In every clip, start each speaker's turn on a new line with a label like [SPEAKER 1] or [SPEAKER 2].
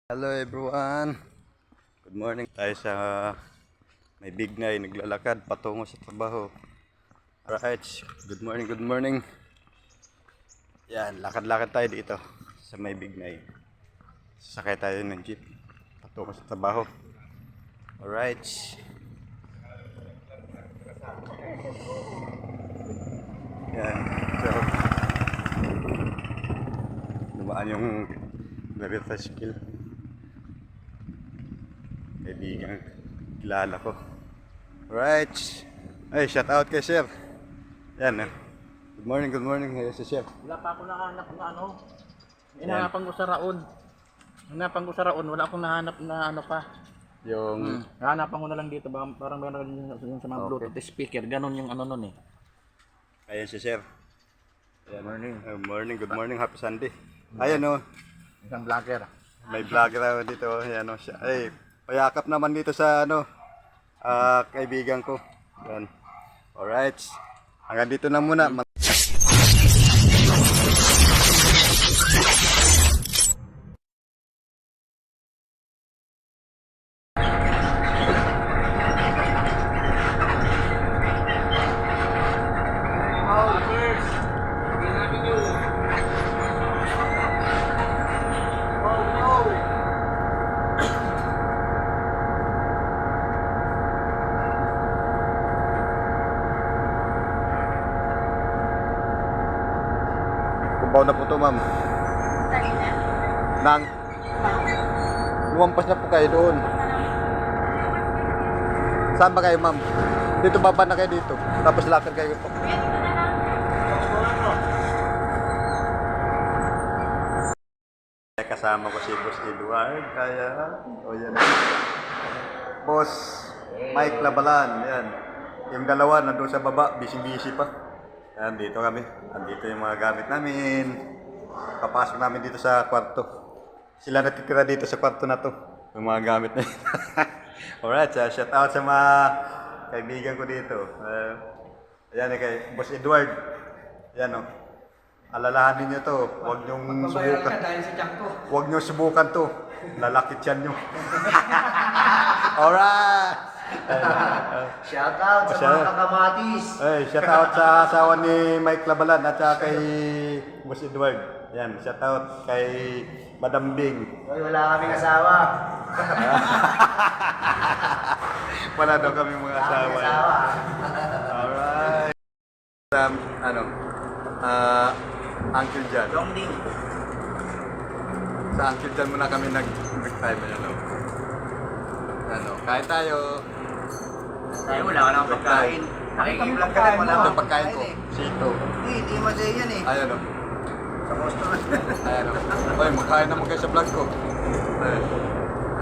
[SPEAKER 1] Hello everyone. Good morning. Tayo sa may Bignay naglalakad patungo sa trabaho. Alright. Good morning, good morning. Yan, lakad-lakad tayo dito sa may Bignay. Sakay tayo ng jeep patungo sa trabaho. Alright. Yan. So, dumaan yung tricycle. Kaibigan, kilala ko. Alright. Ay, shout out kay Sir. Yan. Good morning. Hey, si Sir.
[SPEAKER 2] Wala pa ako nahanap na ano. Hinahapan ko sa Raon. Hinahapan ko sa Raon. Wala akong nahanap na ano pa.
[SPEAKER 1] Yung...
[SPEAKER 2] Hanapan ko na lang dito. Parang meron yung sa mga Bluetooth speaker. Ganon yung ano nun eh.
[SPEAKER 1] Ayan si Sir. Ayan.
[SPEAKER 2] Morning.
[SPEAKER 1] Good morning. Happy Sunday. Ayan o.
[SPEAKER 2] Isang vlogger.
[SPEAKER 1] May vlogger ako dito. Ayan o siya. Ay, payakap naman dito sa ano, kaibigan ko. Ayan. Alright. Hanggang dito na muna. Kubaw na po ito, ma'am. Nang lumampas na po kayo doon. Saan ba kayo, ma'am? Dito baba na kayo dito. Tapos lakad kayo po. Kasama ko si Boss Edward. Kaya, yan. Boss Mike Labalan. Yan. Yung dalawa nandun sa baba. Busy pa. Yan, dito kami. Andito yung mga gamit namin. Papasok namin dito sa kwarto. Sila natitira dito sa kwarto na to. Yung mga gamit na yun. Alright, shout out sa mga kaibigan ko dito. Ayan, kay Boss Edward. Ayan o. Alalahanin nyo to. Huwag nyong subukan. Huwag nyong subukan to. Lalakit yan nyo. Alright.
[SPEAKER 3] Shout out sa mga kakamatis.
[SPEAKER 1] Hey, shout out sa asawa ni Mike Labalan at saka kay Boss Edward. Yan, shout out kay Madam Bing.
[SPEAKER 3] Oy, wala kaming asawa.
[SPEAKER 1] Wala daw kami mga asawa. Alright. Uncle John.
[SPEAKER 3] Dongding.
[SPEAKER 1] Sa Uncle John muna kami nag-time. Kain tayo.
[SPEAKER 3] Ay, wala ka nang pagkain. Nakikiplag ka din, wala
[SPEAKER 1] Ito
[SPEAKER 3] kang
[SPEAKER 1] pagkain ko. Sito.
[SPEAKER 3] Hindi masaya yan eh.
[SPEAKER 1] Ayan o.
[SPEAKER 3] Sa customer.
[SPEAKER 1] Ayan o. Oy, magkain naman kayo sa vlog ko.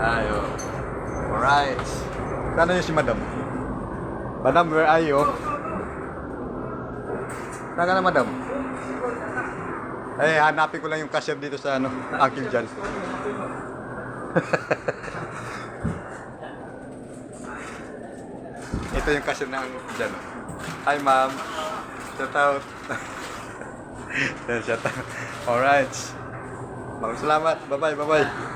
[SPEAKER 1] Ayo. Alright. Saan na yun si Madam? Madam, where are you? Saan ka na, Madam? Eh, hanapin ko lang yung cashier dito sa ano, Uncle John. Ito yung cashier ng Uncle John. Hi, ma'am. Shout out. Shout out. Alright. Maraming salamat. Bye-bye.